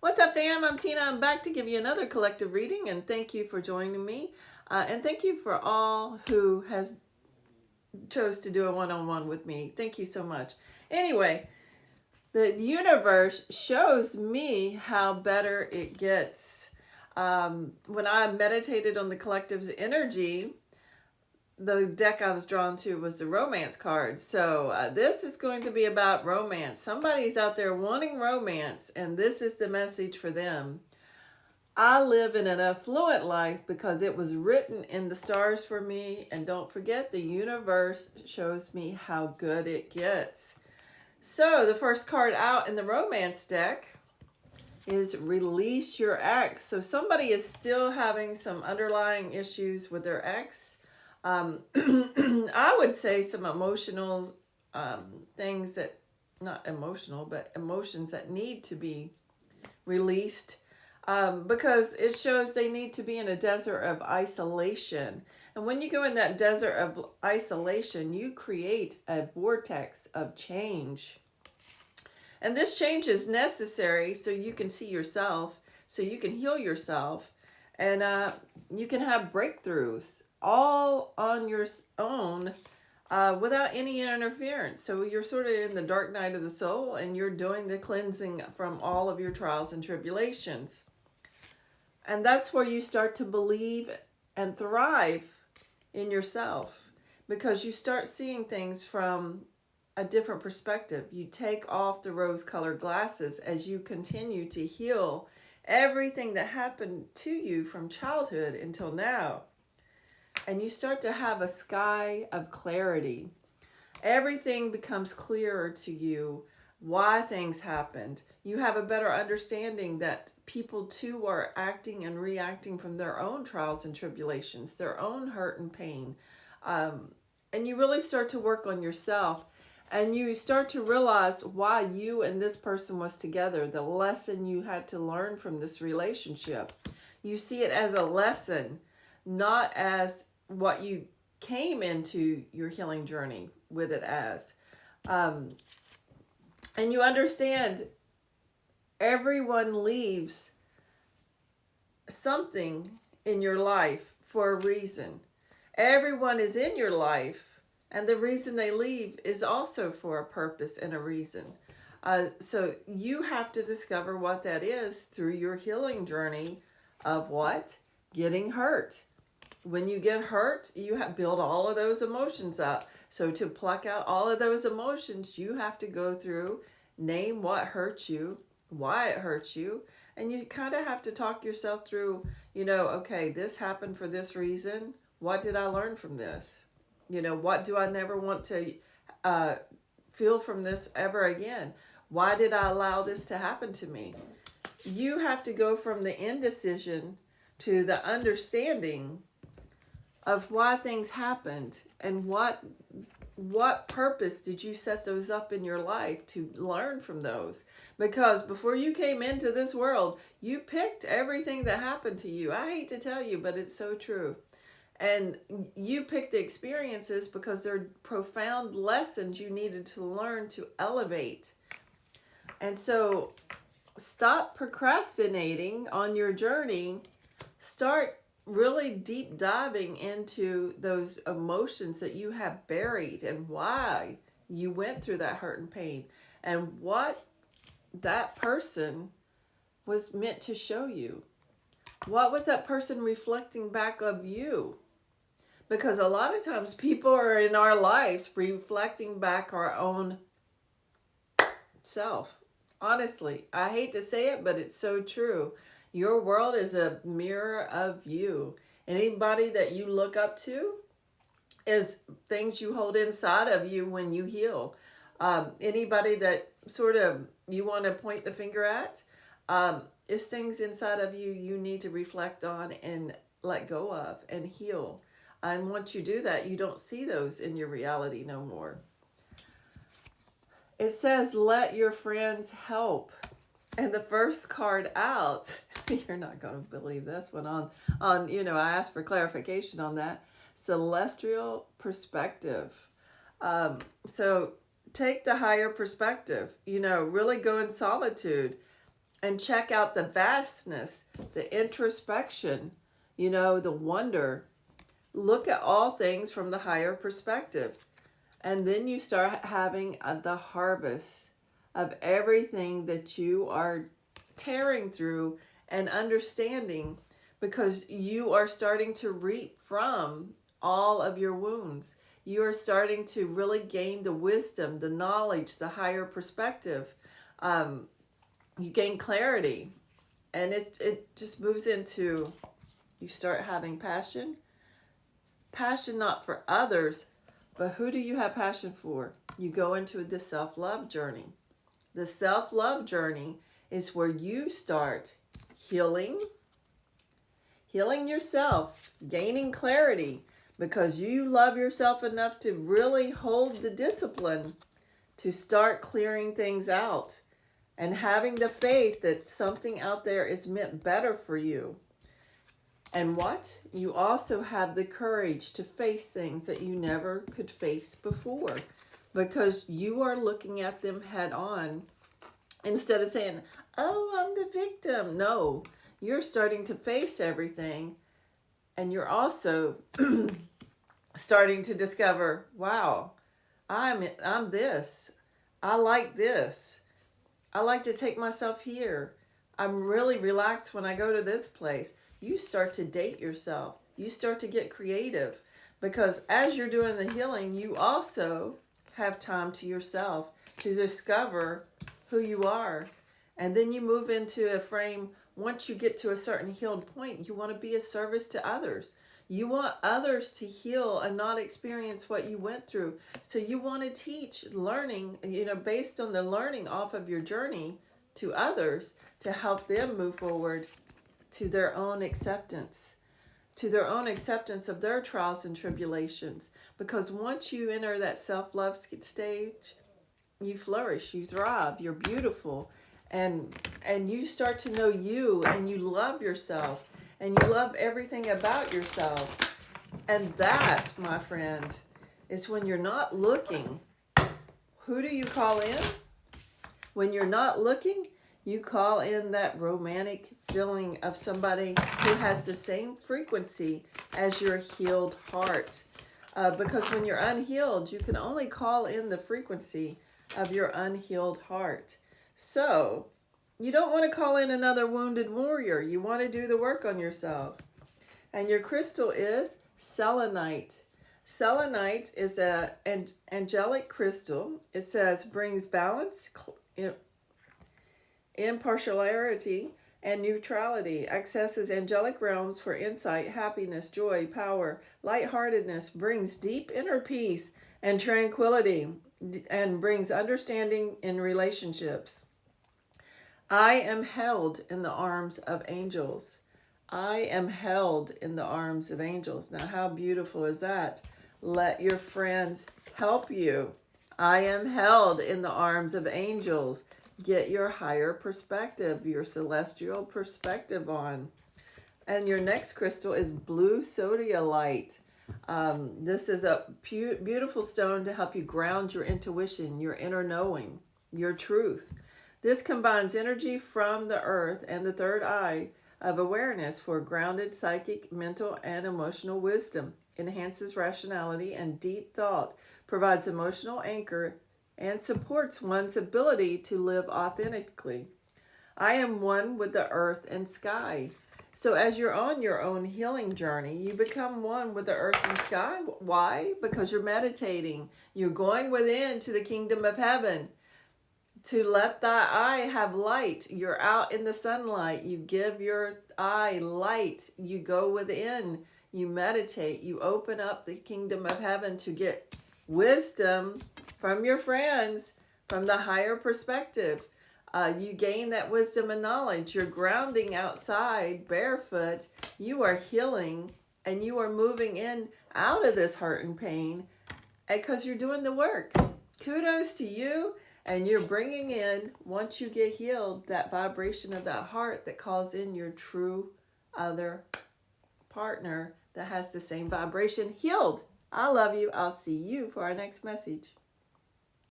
What's up, fam? I'm Tina. I'm back to give you another collective reading, and thank you for joining me. And thank you for all who has chose to do a one-on-one with me. Thank you so much. Anyway, the universe shows me how better it gets. When I meditated on the collective's energy, the deck I was drawn to was the romance card. So this is going to be about romance. Somebody's out there wanting romance, and this is the message for them. I live in an affluent life because it was written in the stars for me. And don't forget, the universe shows me how good it gets. So the first card out in the romance deck is release your ex. So somebody is still having some underlying issues with their ex. I would say some emotional things that, not emotional, but emotions that need to be released, because it shows they need to be in a desert of isolation. And when you go in that desert of isolation, you create a vortex of change. And this change is necessary so you can see yourself, so you can heal yourself, and you can have breakthroughs all on your own without any interference. So you're sort of in the dark night of the soul, and you're doing the cleansing from all of your trials and tribulations. And that's where you start to believe and thrive in yourself, because you start seeing things from a different perspective. You take off the rose-colored glasses as you continue to heal everything that happened to you from childhood until now. And you start to have a sky of clarity. Everything becomes clearer to you, why things happened. You have a better understanding that people too are acting and reacting from their own trials and tribulations, their own hurt and pain. And you really start to work on yourself. And you start to realize why you and this person was together, the lesson you had to learn from this relationship. You see it as a lesson, not as what you came into your healing journey with it as. And you understand everyone leaves something in your life for a reason. Everyone is in your life, and the reason they leave is also for a purpose and a reason. So you have to discover what that is through your healing journey of what? Getting hurt. When you get hurt, you have build all of those emotions up. So to pluck out all of those emotions, you have to go through, name what hurts you, why it hurts you, and you kind of have to talk yourself through, okay, this happened for this reason. What did I learn from this? What do I never want to feel from this ever again? Why did I allow this to happen to me? You have to go from the indecision to the understanding of why things happened, and what purpose did you set those up in your life to learn from those. Because before you came into this world, you picked everything that happened to you. I hate to tell you, but it's so true. And you picked the experiences because they're profound lessons you needed to learn to elevate. And so stop procrastinating on your journey. Start really deep diving into those emotions that you have buried, and why you went through that hurt and pain, and what that person was meant to show you. What was that person reflecting back of you? Because a lot of times people are in our lives reflecting back our own self. Honestly, I hate to say it, but it's so true. Your world is a mirror of you. Anybody that you look up to is things you hold inside of you when you heal. Anybody that sort of you want to point the finger at is things inside of you you need to reflect on and let go of and heal. And once you do that, you don't see those in your reality no more. It says, let your friends help. And the first card out, you're not going to believe this one, on I asked for clarification on that. Celestial perspective. So take the higher perspective, really go in solitude. and check out the vastness, the introspection, the wonder. Look at all things from the higher perspective. And then you start having the harvest of everything that you are tearing through and understanding, because you are starting to reap from all of your wounds. You are starting to really gain the wisdom, the knowledge, the higher perspective. You gain clarity, and it just moves into, you start having passion. Passion not for others, but who do you have passion for? You go into the self-love journey. The self-love journey is where you start healing yourself, gaining clarity, because you love yourself enough to really hold the discipline to start clearing things out and having the faith that something out there is meant better for you. And what? You also have the courage to face things that you never could face before, because you are looking at them head on instead of saying, oh, I'm the victim. No, you're starting to face everything, and you're also starting to discover, wow, I'm this. I like this. I like to take myself here. I'm really relaxed when I go to this place. You start to date yourself. You start to get creative, because as you're doing the healing, you also have time to yourself to discover who you are. And then you move into a frame. Once you get to a certain healed point, you want to be a service to others. You want others to heal and not experience what you went through. So you want to teach learning, based on the learning off of your journey, to others, to help them move forward to their own acceptance of their trials and tribulations. Because once you enter that self-love stage, you flourish, you thrive, you're beautiful, and you start to know you, and you love yourself, and you love everything about yourself. And that, my friend, is when you're not looking. Who do you call in? When you're not looking, you call in that romantic feeling of somebody who has the same frequency as your healed heart. Because when you're unhealed, you can only call in the frequency of your unhealed heart. So you don't want to call in another wounded warrior. You want to do the work on yourself. And your crystal is selenite. Selenite is an angelic crystal. It says brings balance, impartiality, and neutrality, accesses angelic realms for insight, happiness, joy, power, lightheartedness, brings deep inner peace and tranquility, and brings understanding in relationships. I am held in the arms of angels. I am held in the arms of angels. Now, how beautiful is that? Let your friends help you. I am held in the arms of angels. Get your higher perspective, your celestial perspective on. And your next crystal is blue sodalite. This is a beautiful stone to help you ground your intuition, your inner knowing, your truth. This combines energy from the earth and the third eye of awareness for grounded psychic, mental, and emotional wisdom, enhances rationality and deep thought, provides emotional anchor, and supports one's ability to live authentically. I am one with the earth and sky. So as you're on your own healing journey, you become one with the earth and sky. Why? Because you're meditating. You're going within to the kingdom of heaven. To let thy eye have light. You're out in the sunlight. You give your eye light. You go within. You meditate. You open up the kingdom of heaven to get wisdom from your friends, from the higher perspective. You gain that wisdom and knowledge. You're grounding outside barefoot. You are healing, and you are moving in out of this hurt and pain because you're doing the work. Kudos to you. And you're bringing in, once you get healed, that vibration of that heart that calls in your true other partner that has the same vibration. Healed. I love you. I'll see you for our next message.